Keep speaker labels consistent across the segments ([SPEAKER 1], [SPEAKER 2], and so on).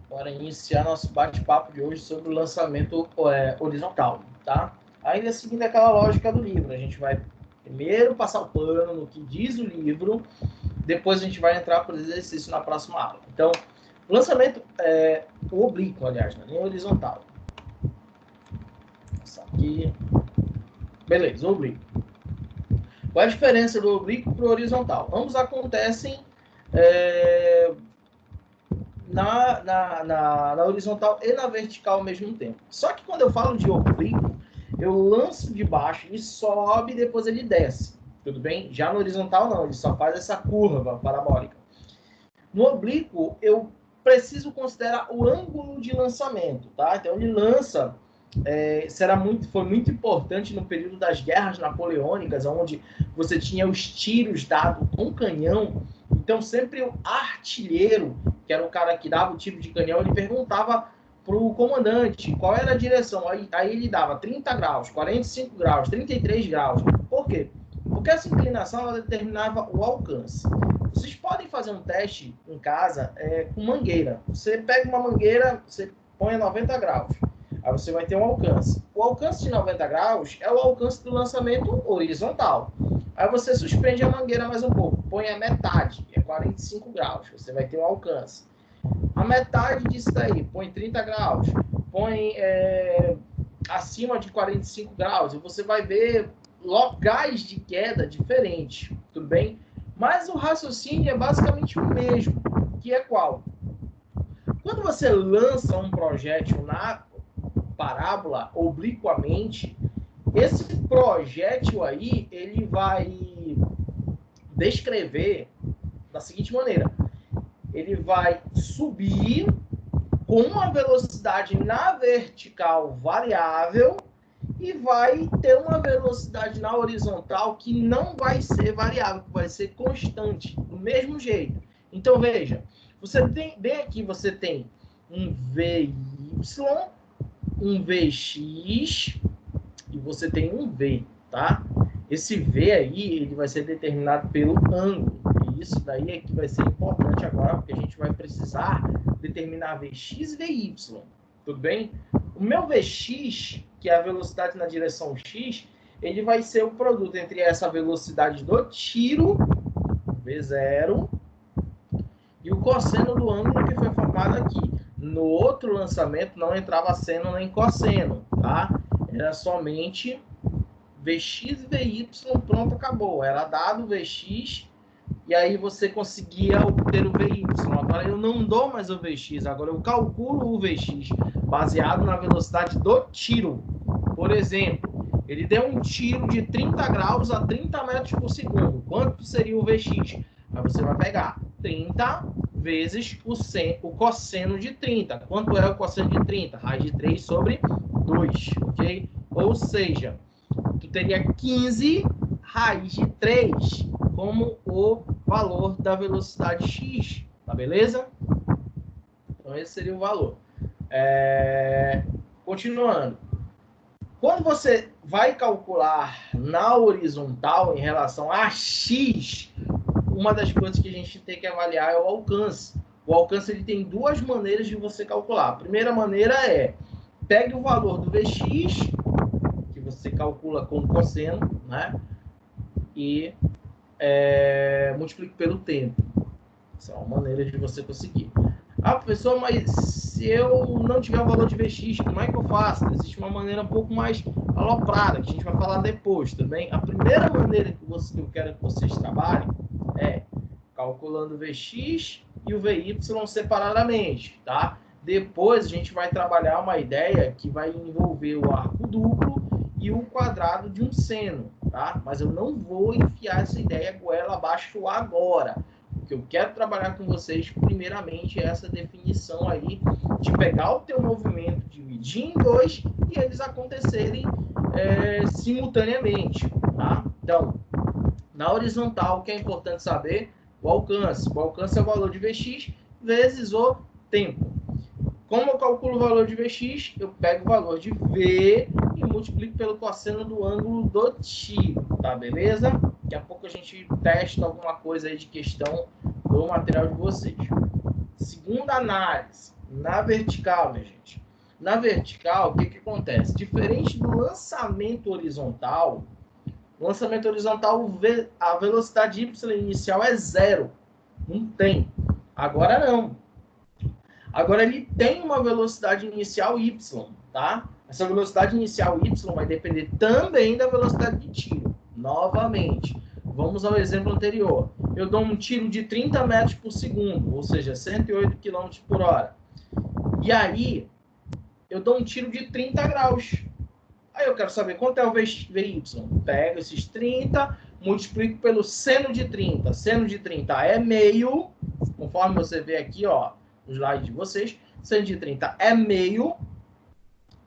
[SPEAKER 1] Para iniciar nosso bate-papo de hoje sobre o lançamento horizontal, tá? Ainda seguindo aquela lógica do livro, a gente vai primeiro passar o pano no que diz o livro, depois a gente vai entrar para o exercício na próxima aula. Então, o lançamento o oblíquo, aliás, não é nem horizontal. Vou passar aqui. Beleza, o oblíquo. Qual é a diferença do oblíquo para o horizontal? Ambos acontecem na horizontal e na vertical ao mesmo tempo. Só que quando eu falo de oblíquo, eu lanço de baixo, ele sobe e depois ele desce. Tudo bem? Já no horizontal não, ele só faz essa curva parabólica. No oblíquo, eu preciso considerar o ângulo de lançamento, tá? Então ele lança, foi muito importante no período das guerras napoleônicas, onde você tinha os tiros dados com canhão. Então sempre o artilheiro, que era o cara que dava o tiro de canhão, ele perguntava para o comandante qual era a direção. Aí ele dava 30 graus, 45 graus, 33 graus. Por quê? Porque essa inclinação ela determinava o alcance. Vocês podem fazer um teste em casa com mangueira. Você pega uma mangueira, você põe a 90 graus. Aí você vai ter um alcance. O alcance de 90 graus é o alcance do lançamento horizontal. Aí você suspende a mangueira mais um pouco. Põe a metade, é 45 graus. Você vai ter um alcance. A metade disso daí, põe 30 graus. Põe acima de 45 graus. E você vai ver locais de queda diferentes. Tudo bem? Mas o raciocínio é basicamente o mesmo, que é qual? Quando você lança um projétil na parábola obliquamente, esse projétil aí, ele vai descrever da seguinte maneira. Ele vai subir com uma velocidade na vertical variável e vai ter uma velocidade na horizontal que não vai ser variável, que vai ser constante, do mesmo jeito. Então, veja, você tem, bem aqui você tem um VY, um VX e você tem um V, tá? Esse V aí, ele vai ser determinado pelo ângulo. E isso daí é que vai ser importante agora, porque a gente vai precisar determinar VX e VY. Tudo bem? O meu VX, que é a velocidade na direção X, ele vai ser o produto entre essa velocidade do tiro, V0, e o cosseno do ângulo que foi formado aqui. No outro lançamento não entrava seno nem cosseno, tá? Era somente Vx e Vy, pronto, acabou. Era dado o Vx e aí você conseguia obter o Vy. Agora eu não dou mais o Vx, agora eu calculo o Vx baseado na velocidade do tiro. Por exemplo, ele deu um tiro de 30 graus a 30 metros por segundo. Quanto seria o Vx? Aí você vai pegar 30 vezes o cosseno de 30. Quanto é o cosseno de 30? Raiz de 3 sobre 2, ok? Ou seja, tu teria 15 raiz de 3 como o valor da velocidade x, tá beleza? Então esse seria o valor. Continuando. Quando você vai calcular na horizontal em relação a x, uma das coisas que a gente tem que avaliar é o alcance. O alcance ele tem duas maneiras de você calcular. A primeira maneira é, pegue o valor do Vx, que você calcula com cosseno, né? E multiplique pelo tempo. Essa é uma maneira de você conseguir. Ah, professor, mas se eu não tiver o valor de Vx, como é que eu faço? Existe uma maneira um pouco mais aloprada, que a gente vai falar depois, também. A primeira maneira que eu quero que vocês trabalhem é calculando o Vx e o Vy separadamente, tá? Depois a gente vai trabalhar uma ideia que vai envolver o arco duplo e o quadrado de um seno, tá? Mas eu não vou enfiar essa ideia goela abaixo agora. O que eu quero trabalhar com vocês, primeiramente, é essa definição aí de pegar o teu movimento, dividir em dois e eles acontecerem simultaneamente, tá? Então, na horizontal, o que é importante saber? O alcance. O alcance é o valor de Vx vezes o tempo. Como eu calculo o valor de Vx, eu pego o valor de V e multiplico pelo cosseno do ângulo do tiro, tá? Beleza? Daqui a pouco a gente testa alguma coisa aí de questão do material de vocês. Segunda análise. Na vertical, minha gente. Na vertical, o que, que acontece? Diferente do lançamento horizontal, a velocidade y inicial é zero. Não tem. Agora não. Agora ele tem uma velocidade inicial y, tá? Essa velocidade inicial y vai depender também da velocidade de tiro. Novamente, vamos ao exemplo anterior. Eu dou um tiro de 30 metros por segundo, ou seja, 108 km por hora. E aí, eu dou um tiro de 30 graus. Aí eu quero saber quanto é o VY. Pego esses 30, multiplico pelo seno de 30. Seno de 30 é meio, conforme você vê aqui, ó, no slide de vocês. Seno de 30 é meio,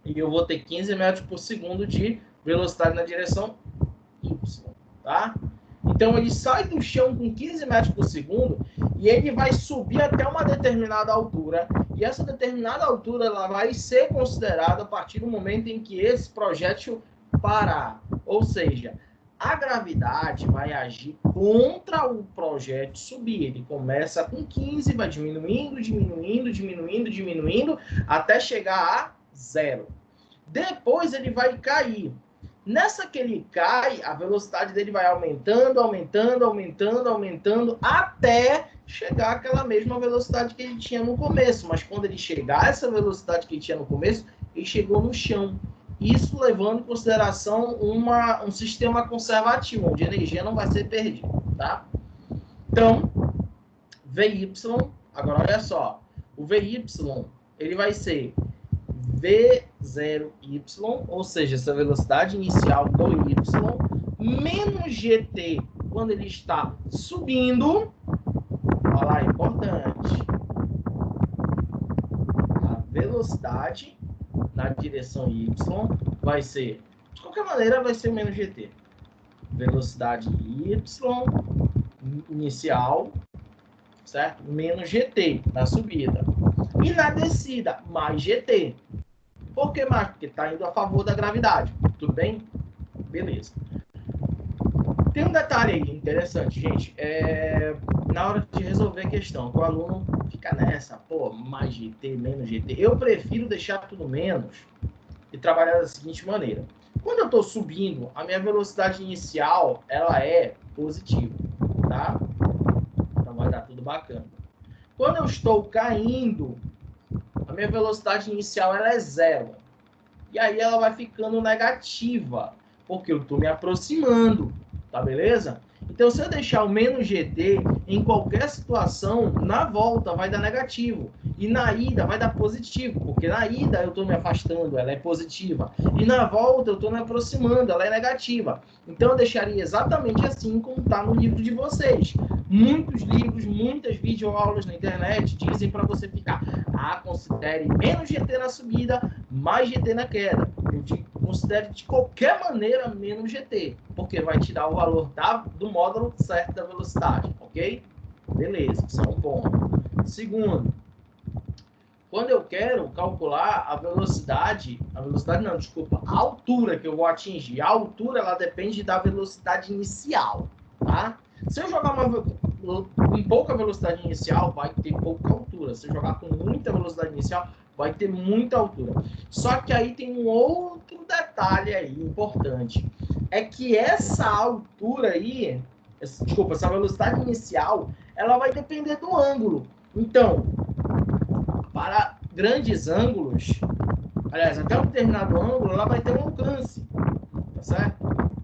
[SPEAKER 1] e eu vou ter 15 metros por segundo de velocidade na direção Y, tá? Então, ele sai do chão com 15 metros por segundo e ele vai subir até uma determinada altura. E essa determinada altura ela vai ser considerada a partir do momento em que esse projétil parar. Ou seja, a gravidade vai agir contra o projétil subir. Ele começa com 15, vai diminuindo, diminuindo, diminuindo, diminuindo, até chegar a zero. Depois ele vai cair. Nessa que ele cai, a velocidade dele vai aumentando, aumentando, aumentando, aumentando, até chegar àquela mesma velocidade que ele tinha no começo. Mas quando ele chegar a essa velocidade que ele tinha no começo, ele chegou no chão. Isso levando em consideração um sistema conservativo, onde a energia não vai ser perdida, tá? Então, VY, agora olha só, o VY, ele vai ser V0y, ou seja, essa velocidade inicial do y, menos gt, quando ele está subindo. Olha lá, é importante. A velocidade na direção y vai ser, de qualquer maneira, vai ser menos gt. Velocidade y inicial, certo? Menos gt na subida. E na descida, mais gt. Por que mais? Porque está indo a favor da gravidade. Tudo bem? Beleza. Tem um detalhe aí interessante, gente. Na hora de resolver a questão, o aluno fica nessa, pô, mais GT, menos GT. Eu prefiro deixar tudo menos e trabalhar da seguinte maneira. Quando eu estou subindo, a minha velocidade inicial, ela é positiva, tá? Então vai dar tudo bacana. Quando eu estou caindo, a minha velocidade inicial ela é zero. E aí ela vai ficando negativa, porque eu estou me aproximando, tá beleza? Então, se eu deixar o menos GT, em qualquer situação, na volta vai dar negativo. E na ida vai dar positivo, porque na ida eu estou me afastando, ela é positiva. E na volta eu estou me aproximando, ela é negativa. Então, eu deixaria exatamente assim como está no livro de vocês. Muitos livros, muitas videoaulas na internet dizem para você ficar, considere menos GT na subida, mais GT na queda. Eu digo, considere de qualquer maneira menos GT, porque vai te dar o valor do módulo certo da velocidade, ok? Beleza, isso é um ponto. Segundo, quando eu quero calcular a altura que eu vou atingir. A altura, ela depende da velocidade inicial, tá? Se eu jogar com pouca velocidade inicial, vai ter pouca altura. Se eu jogar com muita velocidade inicial, vai ter muita altura. Só que aí tem um outro detalhe aí importante. É que essa altura aí, essa velocidade inicial, ela vai depender do ângulo. Então, para grandes ângulos, aliás, até um determinado ângulo, ela vai ter um alcance, tá certo?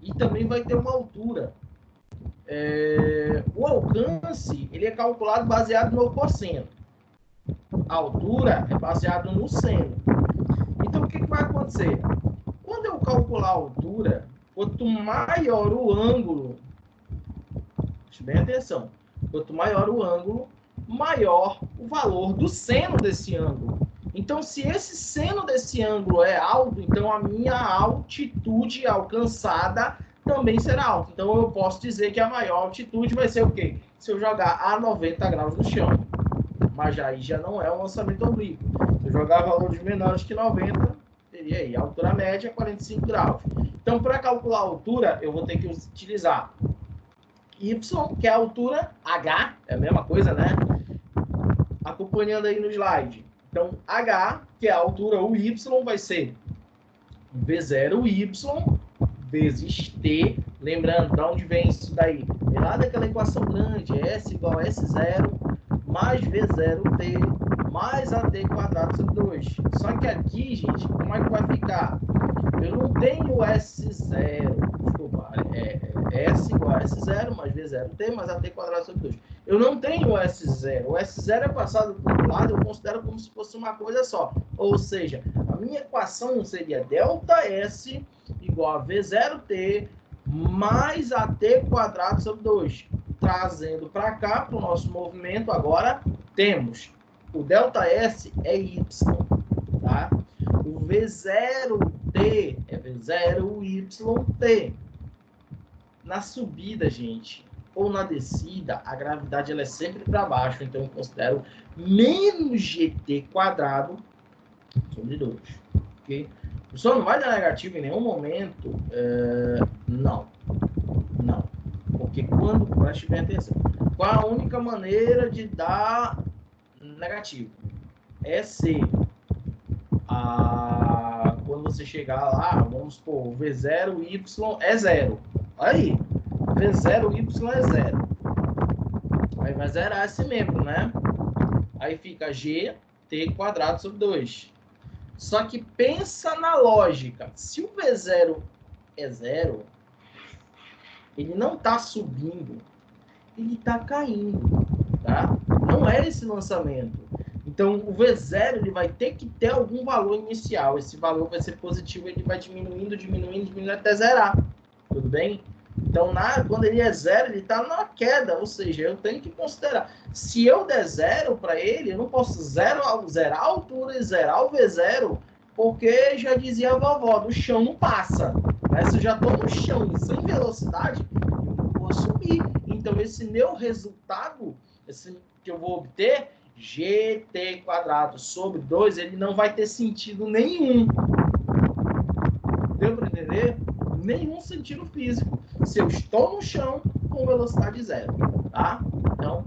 [SPEAKER 1] E também vai ter uma altura. O alcance, ele é calculado baseado no cosseno. A altura é baseado no seno. Então, o que vai acontecer? Quando eu calcular a altura, quanto maior o ângulo, preste bem atenção, quanto maior o ângulo, maior o valor do seno desse ângulo. Então, se esse seno desse ângulo é alto, então a minha altitude alcançada também será alta. Então, eu posso dizer que a maior altitude vai ser o quê? Se eu jogar a 90 graus no chão. Mas aí já não é um lançamento oblíquo. Se eu jogar valores menores que 90, teria aí a altura média 45 graus. Então, para calcular a altura, eu vou ter que utilizar Y, que é a altura H, é a mesma coisa, né? Acompanhando aí no slide. Então, H, que é a altura, o Y, vai ser V0Y vezes T. Lembrando, de onde vem isso daí? É lá daquela equação grande, S igual a S0 mais V0T mais AT quadrado sobre 2. Só que aqui, gente, como é que vai ficar? Eu não tenho S0, desculpa, S igual a S0 mais V0T mais AT quadrado sobre 2. Eu não tenho o S0. O S0 é passado para o outro lado, eu considero como se fosse uma coisa só. Ou seja, a minha equação seria ΔS igual a V0T mais AT quadrado sobre 2. Trazendo para cá, para o nosso movimento, agora temos o ΔS é Y, tá? O V0T é V0YT. Na subida, gente, ou na descida, a gravidade ela é sempre para baixo, então eu considero menos GT quadrado sobre 2. Ok? O professor não vai dar negativo em nenhum momento? Não. Não. Porque quando... Preste bem atenção. Qual a única maneira de dar negativo? É se quando você chegar lá, vamos supor, V0Y é 0. Aí, V0Y é 0. Aí vai zerar esse membro, né? Aí fica GT quadrado sobre 2. Só que pensa na lógica. Se o V0 é 0, ele não está subindo, ele está caindo, tá? Não é esse lançamento. Então, o V0 ele vai ter que ter algum valor inicial. Esse valor vai ser positivo, ele vai diminuindo até zerar. Tudo bem? Então, quando ele é 0, ele está na queda. Ou seja, eu tenho que considerar. Se eu der 0 para ele, eu não posso zerar a altura e zerar o V0, porque já dizia a vovó, do chão não passa. Mas se eu já estou no chão e sem velocidade, eu não vou subir. Então, esse meu resultado, esse que eu vou obter, GT quadrado sobre 2, ele não vai ter sentido nenhum. Deu para entender? Nenhum sentido físico. Se eu estou no chão com velocidade 0, tá? Então,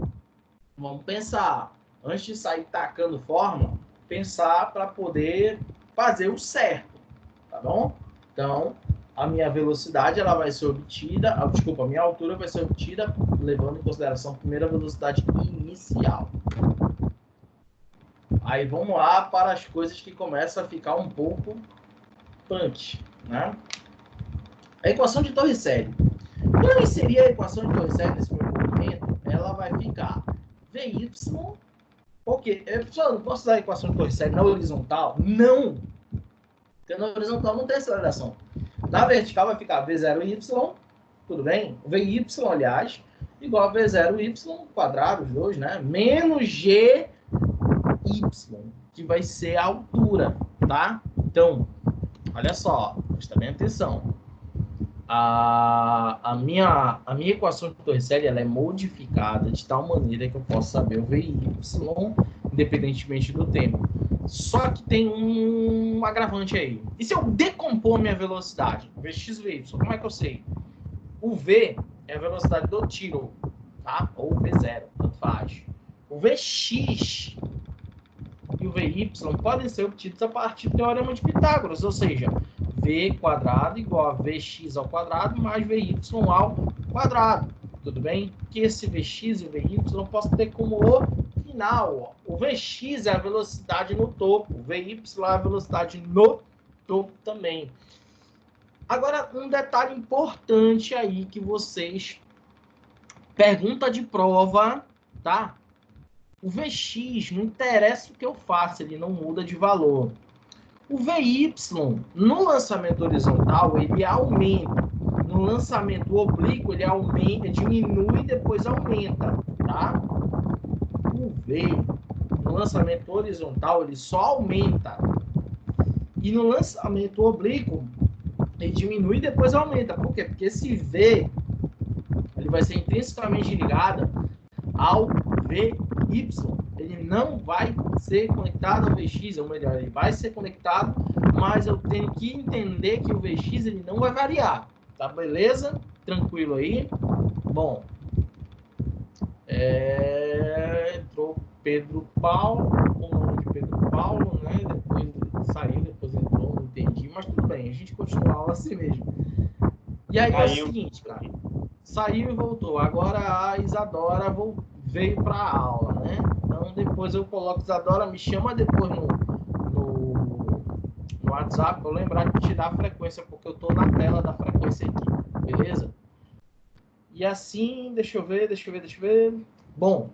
[SPEAKER 1] vamos pensar. Antes de sair tacando fórmula, pensar para poder fazer o certo, tá bom? Então, a minha velocidade ela vai ser obtida, a minha altura vai ser obtida levando em consideração a primeira velocidade inicial. Aí vamos lá para as coisas que começam a ficar um pouco punk, né? A equação de Torricelli. Quando eu inserir a equação de Torricelli nesse meu movimento, ela vai ficar VY. Ok, eu não posso usar a equação de Torricelli na horizontal? Não! Porque na horizontal não tem aceleração. Na vertical vai ficar V0Y, tudo bem? VY, aliás, igual a V0Y quadrado, os dois, né? Menos GY, que vai ser a altura, tá? Então, olha só, presta bem atenção. A minha equação de Torricelli ela é modificada de tal maneira que eu posso saber o VY, independentemente do tempo. Só que tem um agravante aí. E se eu decompor minha velocidade, Vx, Vy, como é que eu sei? O V é a velocidade do tiro, tá? Ou V0, tanto faz. O Vx e o Vy podem ser obtidos a partir do teorema de Pitágoras, ou seja, V quadrado igual a Vx ao quadrado mais Vy ao quadrado. Tudo bem? Que esse Vx e o Vy eu posso ter como o final. O Vx é a velocidade no topo, o Vy é a velocidade no topo também. Agora, um detalhe importante aí que vocês... Pergunta de prova, tá? O Vx, não interessa o que eu faça, ele não muda de valor. O Vy, no lançamento horizontal, ele aumenta. No lançamento oblíquo, ele aumenta, diminui e depois aumenta, tá? O V, no lançamento horizontal, ele só aumenta. E no lançamento oblíquo, ele diminui e depois aumenta. Por quê? Porque esse V, ele vai ser intrinsecamente ligado ao Vy. Ele não vai ser conectado ao Vx, ou melhor, ele vai ser conectado, mas eu tenho que entender que o Vx ele não vai variar. Tá beleza? Tranquilo aí? Bom, entrou Pedro Paulo, o nome de Pedro Paulo. Paulo, né? Depois saiu, depois entrou, não entendi, mas tudo bem, a gente continua a aula assim mesmo. E aí é o seguinte, cara, saiu e voltou. Agora a Isadora veio para a aula, né? Então depois eu coloco Isadora, me chama depois no WhatsApp, eu lembrar de tirar a frequência, porque eu tô na tela da frequência aqui, beleza? E assim, deixa eu ver. Bom,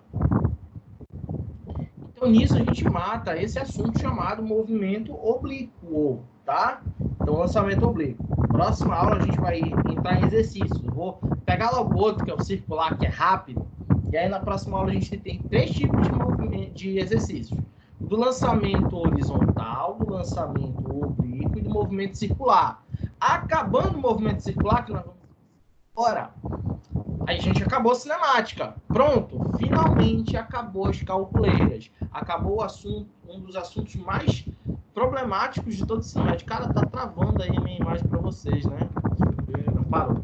[SPEAKER 1] então nisso a gente mata esse assunto chamado movimento oblíquo, tá? Então lançamento oblíquo. Próxima aula a gente vai entrar em exercícios. Eu vou pegar logo outro, que é o circular, que é rápido. E aí na próxima aula a gente tem 3 tipos de movimento, de exercícios. Do lançamento horizontal, do lançamento oblíquo e do movimento circular. Acabando o movimento circular, que nós vamos agora, aí a gente acabou a cinemática. Pronto, finalmente acabou as calculeiras. Acabou o assunto, um dos assuntos mais problemáticos de todo o cinemática. Cara, tá travando aí a minha imagem para vocês, né? Não parou.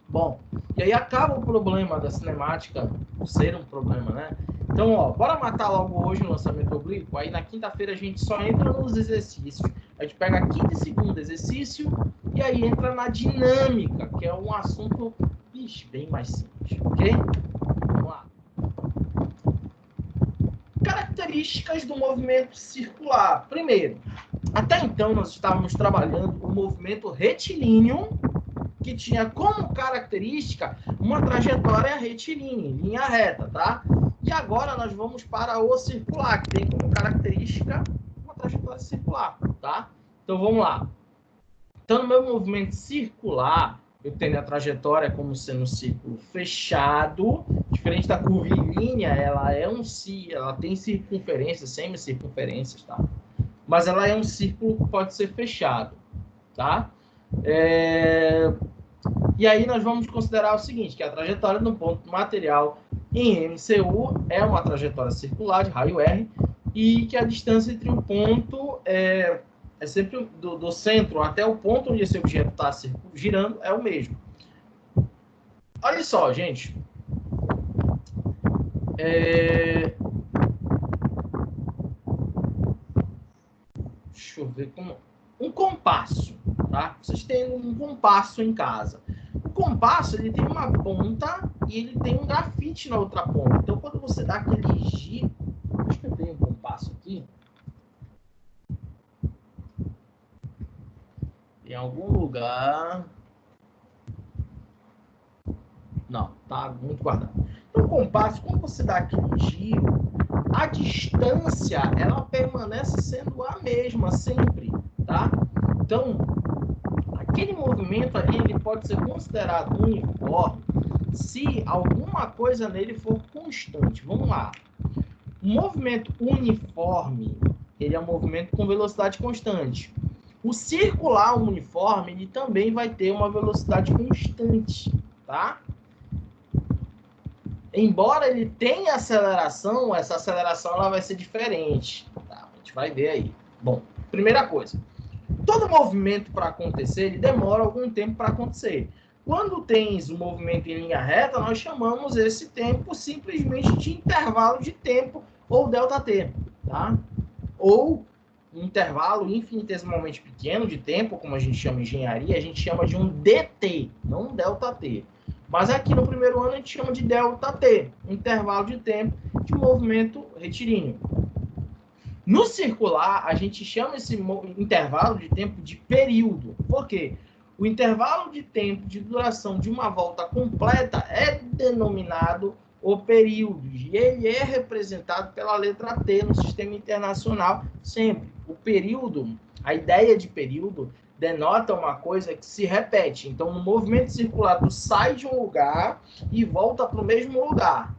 [SPEAKER 1] Bom, e aí acaba o problema da cinemática, por ser um problema, né? Então, ó, bora matar logo hoje o lançamento oblíquo. Aí na quinta-feira a gente só entra nos exercícios. A gente pega quinta e segundo exercício e aí entra na dinâmica, que é um assunto bem mais simples, ok? Vamos lá. Características do movimento circular. Primeiro, até então nós estávamos trabalhando o movimento retilíneo, que tinha como característica uma trajetória retilínea, linha reta, tá? E agora nós vamos para o circular, que tem como característica uma trajetória circular, tá? Então vamos lá. Então no meu movimento circular, eu tenho a trajetória como sendo um círculo fechado, diferente da curvilínea, ela tem circunferências, semicircunferências, tá? Mas ela é um círculo que pode ser fechado, tá? E aí nós vamos considerar o seguinte, que a trajetória do ponto material em MCU é uma trajetória circular de raio R e que a distância entre o ponto é sempre do centro até o ponto onde esse objeto está girando é o mesmo. Olha só, gente. Deixa eu ver como... Um compasso, tá? Vocês têm um compasso em casa. O compasso, ele tem uma ponta e ele tem um grafite na outra ponta. Então, quando você dá aquele giro... Acho que eu tenho um compasso aqui. Em algum lugar... Não, tá muito guardado. Então, o compasso, quando você dá aquele giro, a distância, ela permanece sendo a mesma sempre, tá? Então, aquele movimento ali, ele pode ser considerado uniforme se alguma coisa nele for constante. Vamos lá. O movimento uniforme, ele é um movimento com velocidade constante. O circular uniforme, ele também vai ter uma velocidade constante, tá? Embora ele tenha aceleração, essa aceleração ela vai ser diferente. Tá? A gente vai ver aí. Bom, primeira coisa. Todo movimento para acontecer, ele demora algum tempo para acontecer. Quando tens o movimento em linha reta, nós chamamos esse tempo simplesmente de intervalo de tempo, ou ΔT. Tá? Ou um intervalo infinitesimalmente pequeno de tempo, como a gente chama em engenharia, a gente chama de um DT, não um ΔT. Mas aqui no primeiro ano a gente chama de ΔT, intervalo de tempo de movimento retilíneo. No circular, a gente chama esse intervalo de tempo de período. Por quê? O intervalo de tempo de duração de uma volta completa é denominado o período. E ele é representado pela letra T no sistema internacional sempre. O período, a ideia de período, denota uma coisa que se repete. Então, no movimento circular, tu sai de um lugar e volta para o mesmo lugar.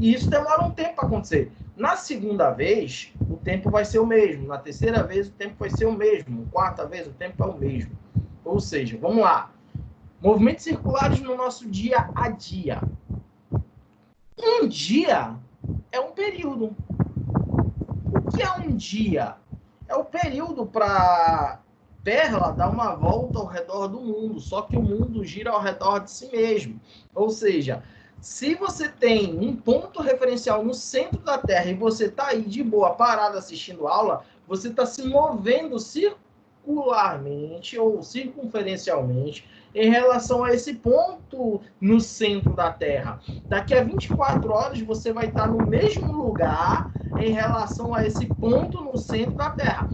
[SPEAKER 1] E isso demora um tempo para acontecer. Na segunda vez, o tempo vai ser o mesmo. Na terceira vez, o tempo vai ser o mesmo. Na quarta vez, o tempo é o mesmo. Ou seja, vamos lá. Movimentos circulares no nosso dia a dia. Um dia é um período. O que é um dia? É o período para Terra dar uma volta ao redor do mundo, só que o mundo gira ao redor de si mesmo. Ou seja, Se você tem um ponto referencial no centro da Terra e você está aí de boa, parado assistindo aula, você está se movendo circularmente ou circunferencialmente em relação a esse ponto no centro da Terra. Daqui a 24 horas você vai estar no mesmo lugar em relação a esse ponto no centro da Terra.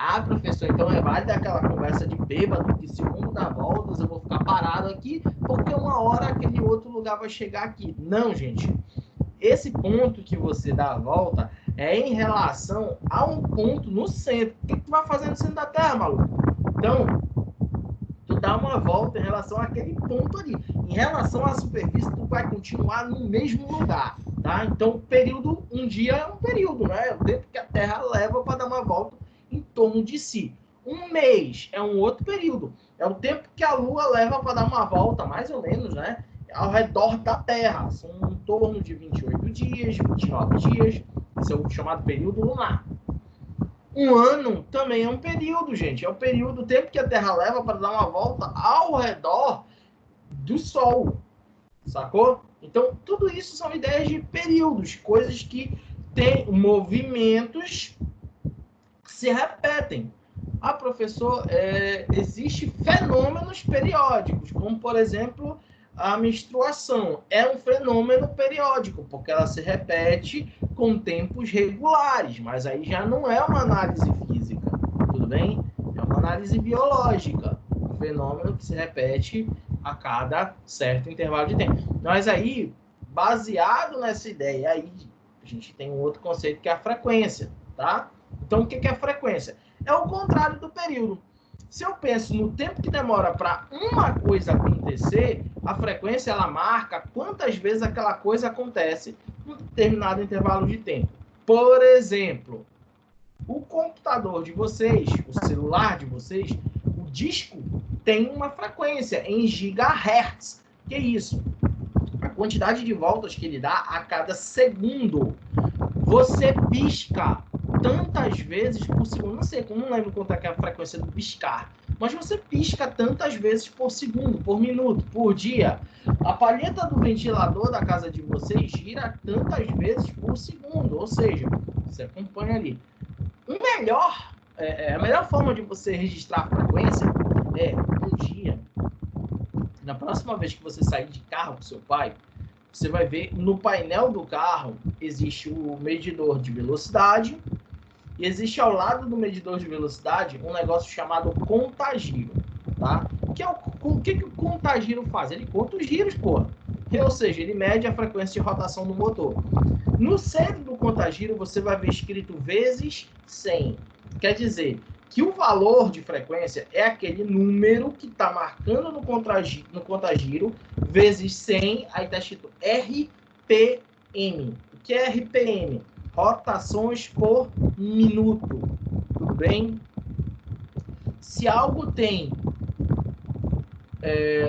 [SPEAKER 1] Ah, professor, então é válida aquela conversa de bêbado, que se o mundo dá voltas, eu vou ficar parado aqui, porque uma hora aquele outro lugar vai chegar aqui. Não, gente. Esse ponto que você dá a volta é em relação a um ponto no centro. O que tu vai fazer no centro da Terra, maluco? Então, tu dá uma volta em relação àquele ponto ali. Em relação à superfície, tu vai continuar no mesmo lugar, tá? Então, período, um dia é um período, né? É o tempo que a Terra leva para dar uma volta em torno de si. Um mês é um outro período. É o tempo que a Lua leva para dar uma volta, mais ou menos, né? Ao redor da Terra. São em torno de 28 dias, 29 dias. Esse é o chamado período lunar. Um ano também é um período, gente. É o período, o tempo que a Terra leva para dar uma volta ao redor do Sol. Sacou? Então, tudo isso são ideias de períodos, coisas que têm movimentos que se repetem. Ah, professor, existe fenômenos periódicos, como, por exemplo, a menstruação. É um fenômeno periódico, porque ela se repete com tempos regulares, mas aí já não é uma análise física, tudo bem? É uma análise biológica, um fenômeno que se repete a cada certo intervalo de tempo. Mas aí, baseado nessa ideia, aí a gente tem um outro conceito que é a frequência, tá? Então, o que é a frequência? É o contrário do período. Se eu penso no tempo que demora para uma coisa acontecer, a frequência ela marca quantas vezes aquela coisa acontece em um determinado intervalo de tempo. Por exemplo, o computador de vocês, o celular de vocês, o disco tem uma frequência em gigahertz. Que é isso? A quantidade de voltas que ele dá a cada segundo. Você pisca tantas vezes por segundo. Não sei, não lembro quanto é que é a frequência do piscar. Mas você pisca tantas vezes por segundo, por minuto, por dia. A palheta do ventilador da casa de vocês gira tantas vezes por segundo. Ou seja, você acompanha ali. A melhor forma de você registrar a frequência é um dia. Na próxima vez que você sair de carro com seu pai, você vai ver no painel do carro existe o medidor de velocidade e existe ao lado do medidor de velocidade um negócio chamado contagiro, tá? O que o contagiro faz? Ele conta os giros, porra. Ou seja, ele mede a frequência de rotação do motor. No centro do contagiro você vai ver escrito vezes 100. Quer dizer que o valor de frequência é aquele número que está marcando no contagiro vezes 100, aí está escrito RPM. O que é RPM? Rotações por minuto. Tudo bem? Se algo tem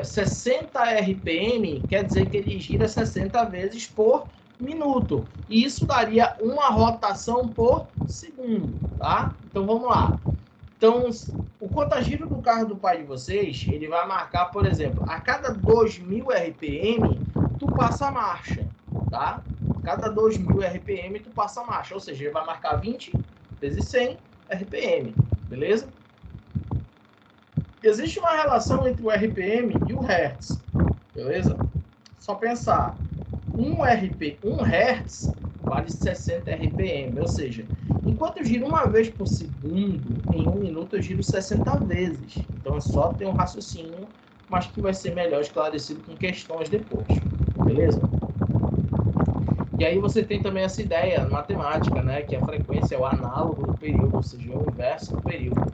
[SPEAKER 1] 60 RPM, quer dizer que ele gira 60 vezes por minuto. E isso daria uma rotação por segundo, tá? Então, vamos lá. Então, o contagiro do carro do pai de vocês, ele vai marcar, por exemplo, a cada 2.000 RPM, tu passa a marcha, tá? A cada 2.000 RPM, tu passa a marcha. Ou seja, ele vai marcar 20 vezes 100 RPM, beleza? Existe uma relação entre o RPM e o Hertz, beleza? Só pensar, 1 Hertz vale 60 RPM, ou seja, enquanto eu giro uma vez por segundo, em um minuto eu giro 60 vezes. Então é só ter um raciocínio, mas que vai ser melhor esclarecido com questões depois, beleza? E aí você tem também essa ideia matemática, né, que a frequência é o análogo do período, ou seja, é o inverso do período.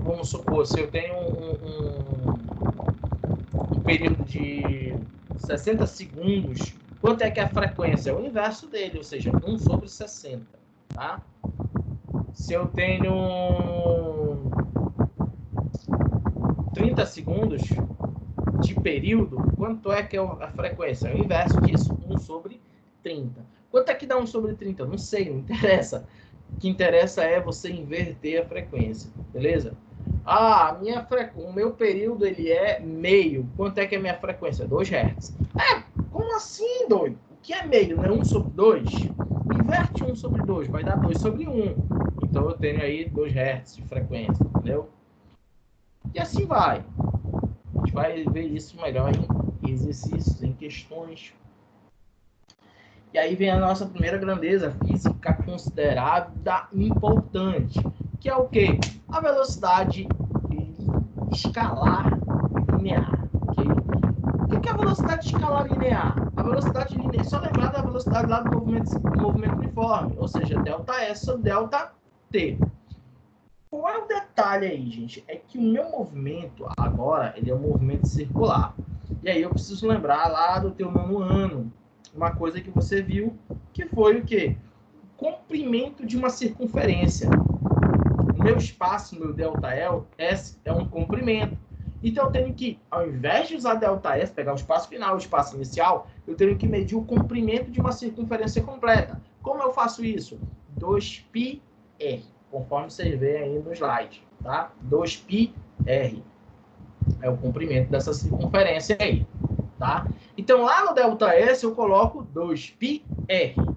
[SPEAKER 1] Vamos supor, se eu tenho um período de 60 segundos, quanto é que é a frequência? É o inverso dele, ou seja, 1 sobre 60. Tá? Se eu tenho 30 segundos de período, quanto é que é a frequência? É o inverso disso, 1 sobre 30. Quanto é que dá 1 sobre 30? Não sei, não interessa. O que interessa é você inverter a frequência, beleza? O meu período ele é meio. Quanto é que é a minha frequência? 2 Hz. Como Como assim, doido? O que é meio? Não é 1 sobre 2? Inverte 1 sobre 2, vai dar 2 sobre 1. Então eu tenho aí 2 Hz de frequência, entendeu? E assim vai. A gente vai ver isso melhor em exercícios, em questões. E aí vem a nossa primeira grandeza física considerada importante, que é o quê? A velocidade escalar linear. Okay? O que é a velocidade escalar linear? A velocidade linear, só lembrar da velocidade lá do movimento uniforme, ou seja, ΔS sobre ΔT. Qual é o detalhe aí, gente? É que o meu movimento agora, ele é um movimento circular. E aí eu preciso lembrar lá do teu nono ano, uma coisa que você viu, que foi o quê? O comprimento de uma circunferência. O meu espaço, meu ΔS, é um comprimento. Então eu tenho que, ao invés de usar ΔS, pegar o espaço final, o espaço inicial, eu tenho que medir o comprimento de uma circunferência completa. Como eu faço isso? 2πr, conforme vocês veem aí no slide, tá? 2πr é o comprimento dessa circunferência aí, tá? Então lá no ΔS eu coloco 2πr.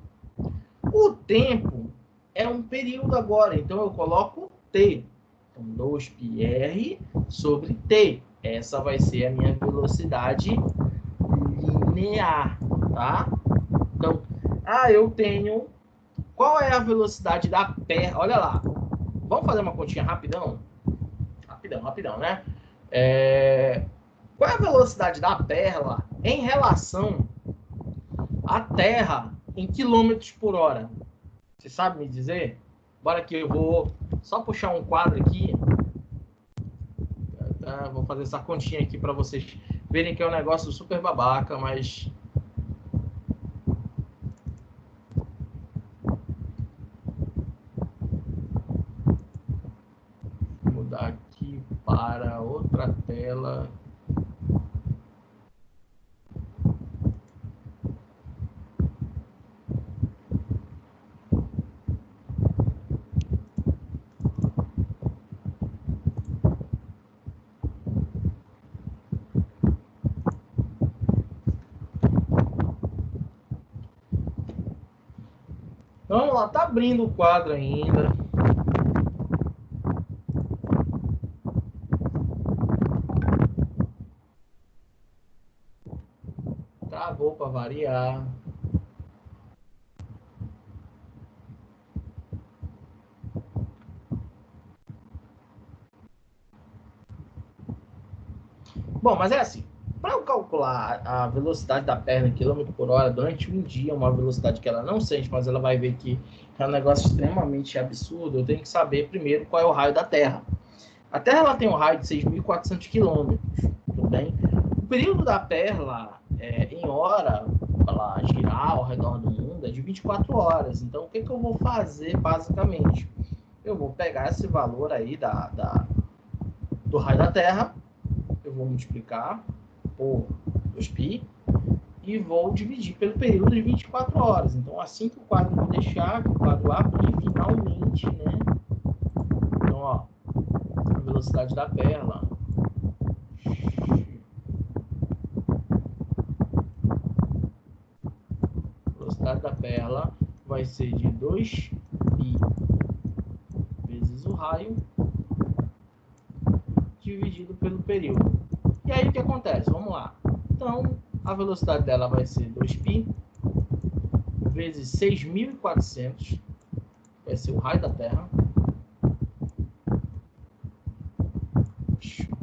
[SPEAKER 1] O tempo é um período agora, então eu coloco t. Então 2πr sobre t. Essa vai ser a minha velocidade linear, tá? Então, eu tenho... Qual é a velocidade da perna? Olha lá. Vamos fazer uma continha rapidão? Rapidão, né? Qual é a velocidade da perla em relação à Terra em quilômetros por hora? Você sabe me dizer? Bora que eu vou só puxar um quadro aqui. Tá? Vou fazer essa continha aqui para vocês verem que é um negócio super babaca, mas... Vou mudar aqui para outra tela. Vamos lá, tá abrindo o quadro ainda. Travou para variar. Bom, mas é assim. Para eu calcular a velocidade da perna em quilômetro por hora durante um dia, uma velocidade que ela não sente, mas ela vai ver que é um negócio extremamente absurdo, eu tenho que saber primeiro qual é o raio da Terra. A Terra ela tem um raio de 6.400 quilômetros, tudo bem? O período da Terra em hora, ela girar ao redor do mundo, é de 24 horas. Então, o que eu vou fazer, basicamente? Eu vou pegar esse valor aí do raio da Terra, eu vou multiplicar por 2π e vou dividir pelo período de 24 horas. Então, assim que o quadro me deixar, que o quadro abrir finalmente, né? Então, ó, a velocidade da perla. A velocidade da perla vai ser de 2π vezes o raio dividido pelo período. E aí o que acontece? Vamos lá. Então, a velocidade dela vai ser 2π vezes 6.400, vai ser o raio da Terra.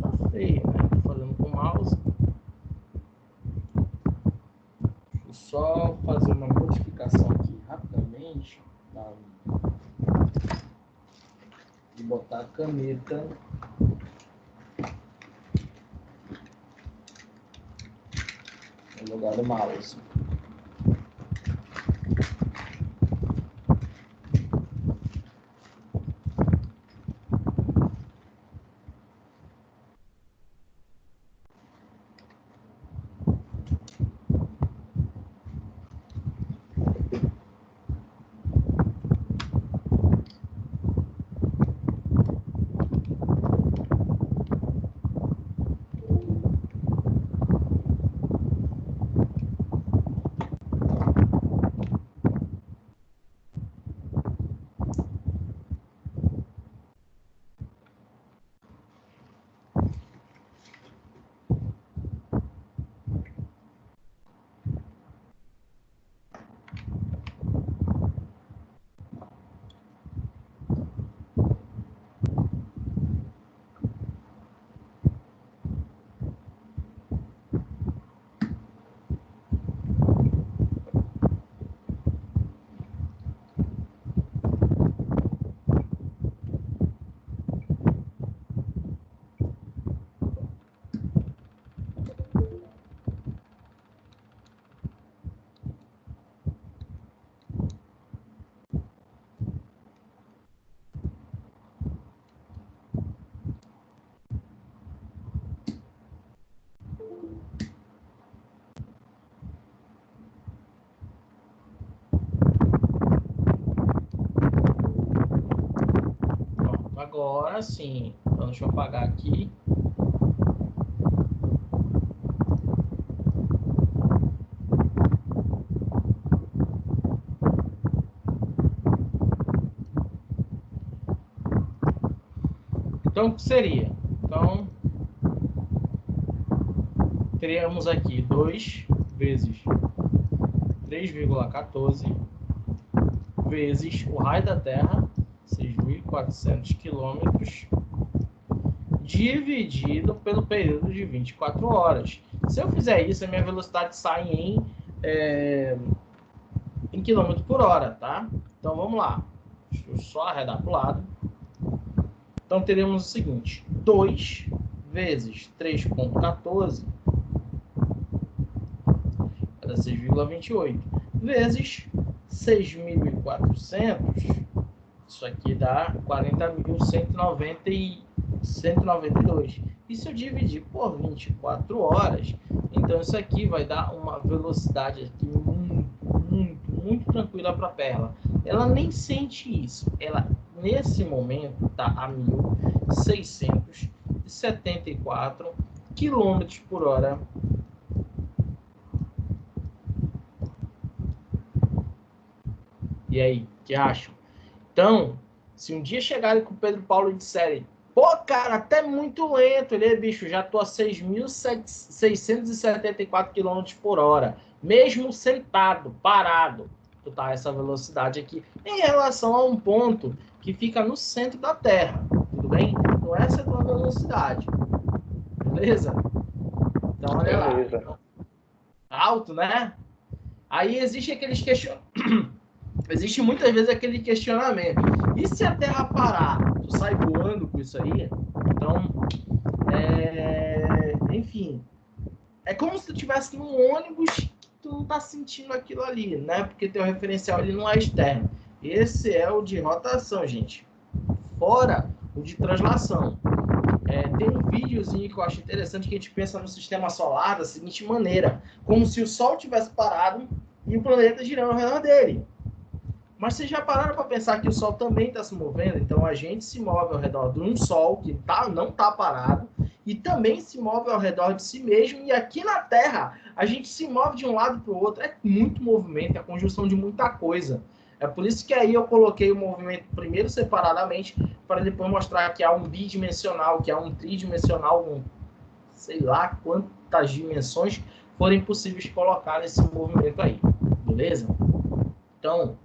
[SPEAKER 1] Tá feio, né? Tô fazendo com o mouse. Deixa eu só fazer uma modificação aqui rapidamente. E botar a caneta no lugar do mouse. Agora sim. Então, deixa eu apagar aqui. Então, o que seria? Então, teríamos aqui 2 vezes 3,14 vezes o raio da Terra, 6.400 quilômetros, dividido pelo período de 24 horas. Se eu fizer isso, a minha velocidade sai em quilômetro por hora, tá? Então, vamos lá. Deixa eu só arredar para o lado. Então, teremos o seguinte. 2 vezes 3,14 vai dar 6,28 vezes 6.400, isso aqui dá 40.192. E se eu dividir por 24 horas, então isso aqui vai dar uma velocidade aqui muito tranquila para a Perla. Ela nem sente isso. Ela, nesse momento, está a 1.674 km por hora. E aí, o que acham? Então, se um dia chegarem com o Pedro Paulo e disserem, pô, cara, até muito lento, ele, bicho, já tô a 6.674 km por hora, mesmo sentado, parado, tu tá essa velocidade aqui, em relação a um ponto que fica no centro da Terra, tudo bem? Então, essa é a tua velocidade, beleza? Então, olha lá. Então, alto, né? Aí existe aqueles questionamentos. Existe muitas vezes aquele questionamento. E se a Terra parar? Tu sai voando com isso aí? Então, enfim. É como se tu estivesse num ônibus que tu não tá sentindo aquilo ali, né? Porque teu referencial ele não é externo. Esse é o de rotação, gente. Fora o de translação. Tem um videozinho que eu acho interessante que a gente pensa no sistema solar da seguinte maneira. Como se o Sol tivesse parado e o planeta girando ao redor dele. Mas vocês já pararam para pensar que o Sol também está se movendo? Então a gente se move ao redor de um Sol que não está parado e também se move ao redor de si mesmo. E aqui na Terra a gente se move de um lado para o outro. É muito movimento, é a conjunção de muita coisa. É por isso que aí eu coloquei o movimento primeiro separadamente para depois mostrar que há um bidimensional, que há um tridimensional, sei lá quantas dimensões forem possíveis colocar nesse movimento aí. Beleza? Então,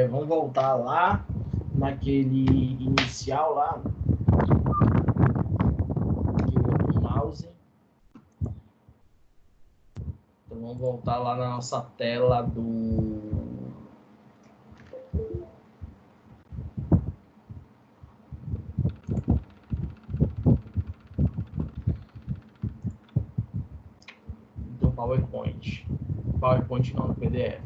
[SPEAKER 1] vamos voltar lá naquele inicial lá, aqui o mouse. Então vamos voltar lá na nossa tela do PowerPoint. PowerPoint não, no PDF.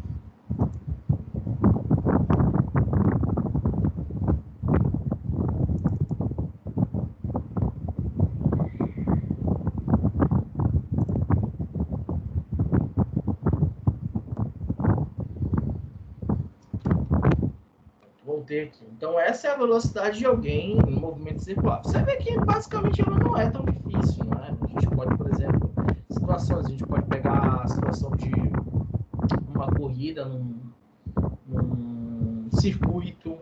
[SPEAKER 1] Voltei aqui. Então essa é a velocidade de alguém no movimento circular. Você vê que basicamente ela não é tão difícil, não é? A gente pode, por exemplo, situações, a gente pode pegar a situação de uma corrida num circuito,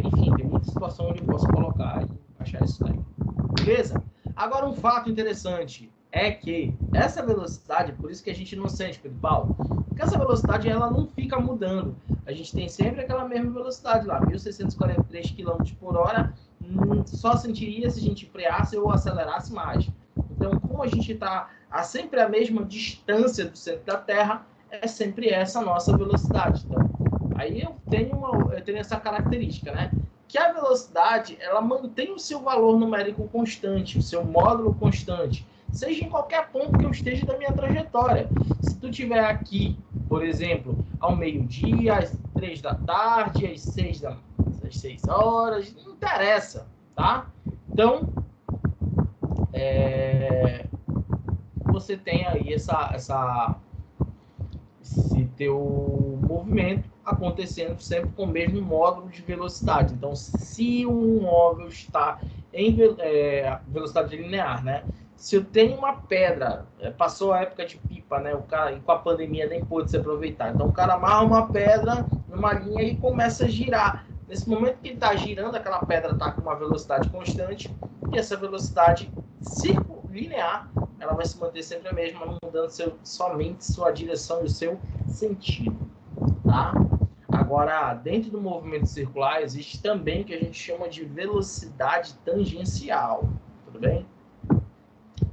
[SPEAKER 1] enfim, tem muita situação onde eu posso colocar e achar isso daí. Beleza? Agora um fato interessante é que essa velocidade, por isso que a gente não sente, Pedro Paulo, porque essa velocidade ela não fica mudando. A gente tem sempre aquela mesma velocidade lá, 1.643 km por hora, só sentiria se a gente freasse ou acelerasse mais. Então, como a gente está a sempre a mesma distância do centro da Terra, é sempre essa nossa velocidade. Então, aí eu tenho essa característica, né? Que a velocidade, ela mantém o seu valor numérico constante, o seu módulo constante, seja em qualquer ponto que eu esteja da minha trajetória. Se tu estiver aqui, por exemplo, ao meio-dia, às 3 da tarde, às 6 horas, não interessa, tá? Então, você tem aí esse teu movimento acontecendo sempre com o mesmo módulo de velocidade. Então, se um móvel está em velocidade linear, né? Se eu tenho uma pedra, passou a época de pipa, né? O cara, e com a pandemia nem pôde se aproveitar. Então, o cara amarra uma pedra numa linha e começa a girar. Nesse momento que ele está girando, aquela pedra está com uma velocidade constante e essa velocidade linear, ela vai se manter sempre a mesma, não mudando somente sua direção e o seu sentido, tá? Agora, dentro do movimento circular, existe também o que a gente chama de velocidade tangencial, tudo bem?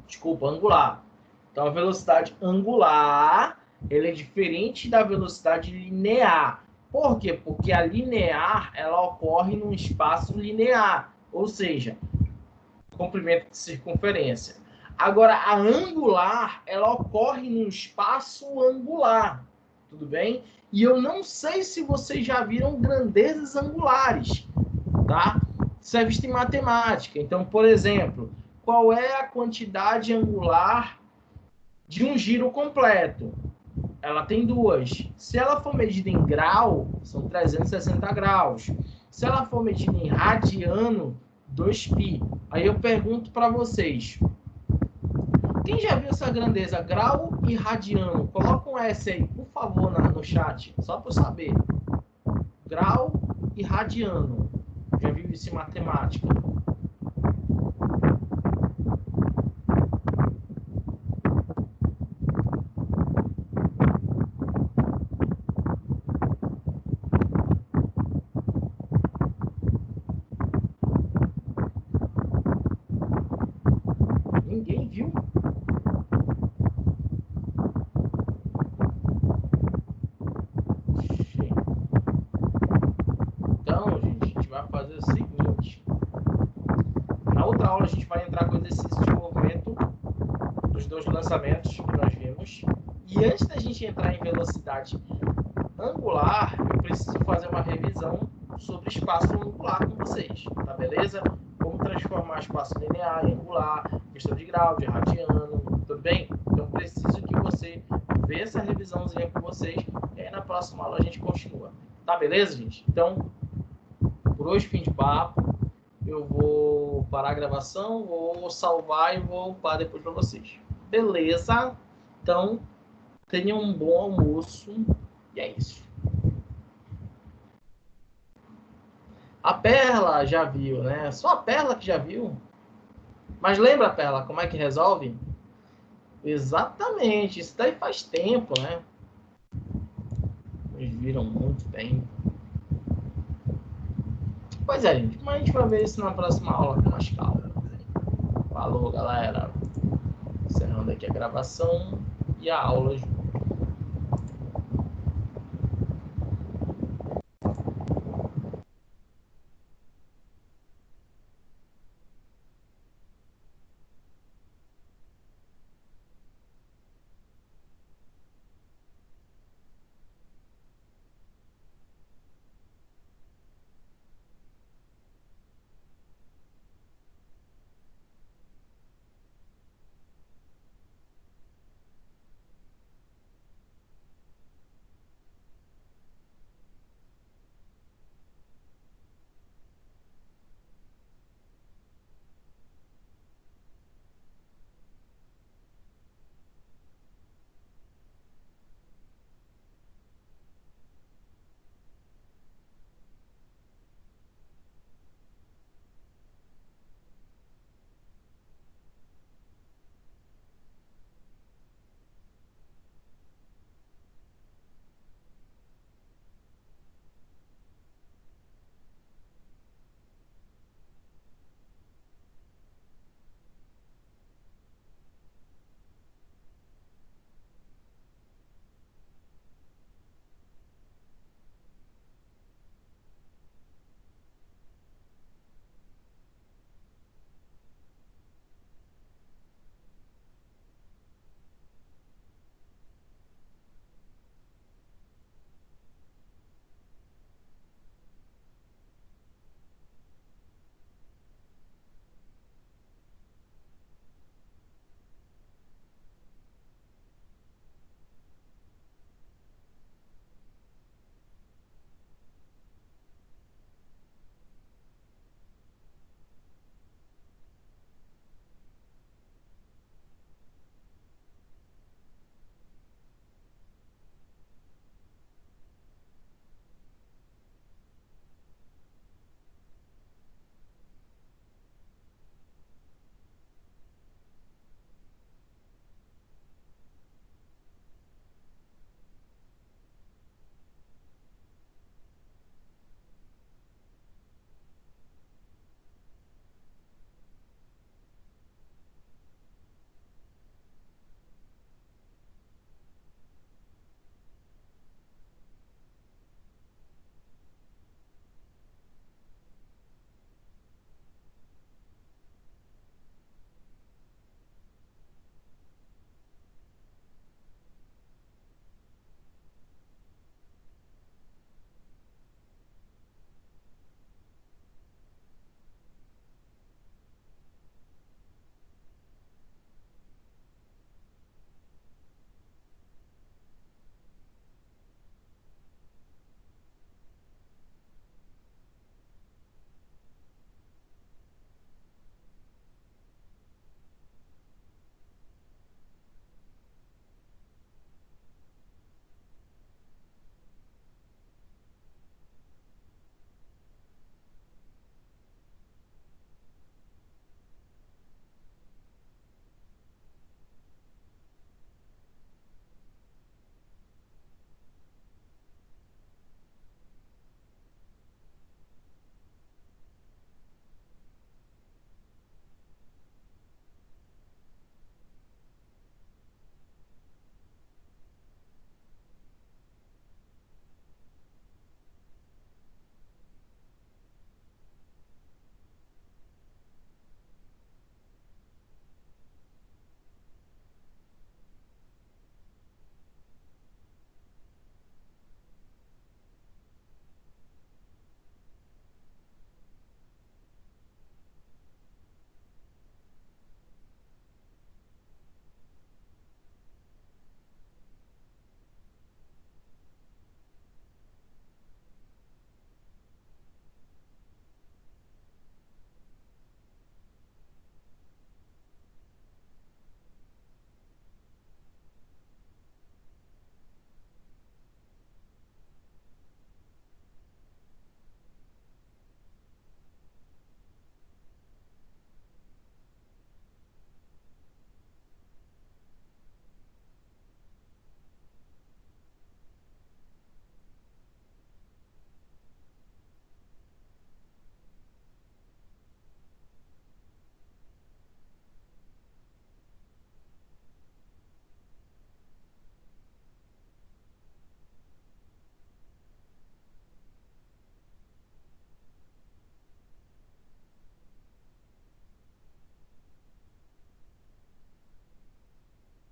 [SPEAKER 1] Desculpa, angular. Então, a velocidade angular, ela é diferente da velocidade linear. Por quê? Porque a linear, ela ocorre num espaço linear, ou seja, comprimento de circunferência. Agora, a angular, ela ocorre num espaço angular, tudo bem? E eu não sei se vocês já viram grandezas angulares, tá? Isso é visto em matemática. Então, por exemplo, qual é a quantidade angular de um giro completo? Ela tem duas. Se ela for medida em grau, são 360 graus. Se ela for medida em radiano, 2π. Aí eu pergunto para vocês, quem já viu essa grandeza, grau e radiano? Coloca um S aí, por favor, no chat, só para eu saber. Grau e radiano. Já viu isso em matemática? Ninguém viu? Então, gente, a gente vai fazer o seguinte. Na outra aula a gente vai entrar com o exercício de movimento dos dois lançamentos que nós vimos. E antes da gente entrar em velocidade angular, eu preciso fazer uma revisão sobre espaço angular com vocês, tá beleza? Como transformar espaço linear em angular, questão de grau, de radiano, tudo bem? Então preciso que você veja essa revisãozinha com vocês e aí na próxima aula a gente continua. Tá beleza, gente? Então, por hoje, fim de papo. Eu vou parar a gravação, vou salvar e vou upar depois para vocês. Beleza? Então, tenham um bom almoço. E é isso. A Perla já viu, né? Só a Perla que já viu. Mas lembra, Perla, como é que resolve? Exatamente. Isso daí faz tempo, né? Eles viram muito bem. Pois é, gente. Mas a gente vai ver isso na próxima aula com mais calma. Falou, galera. Encerrando aqui a gravação e a aula junto.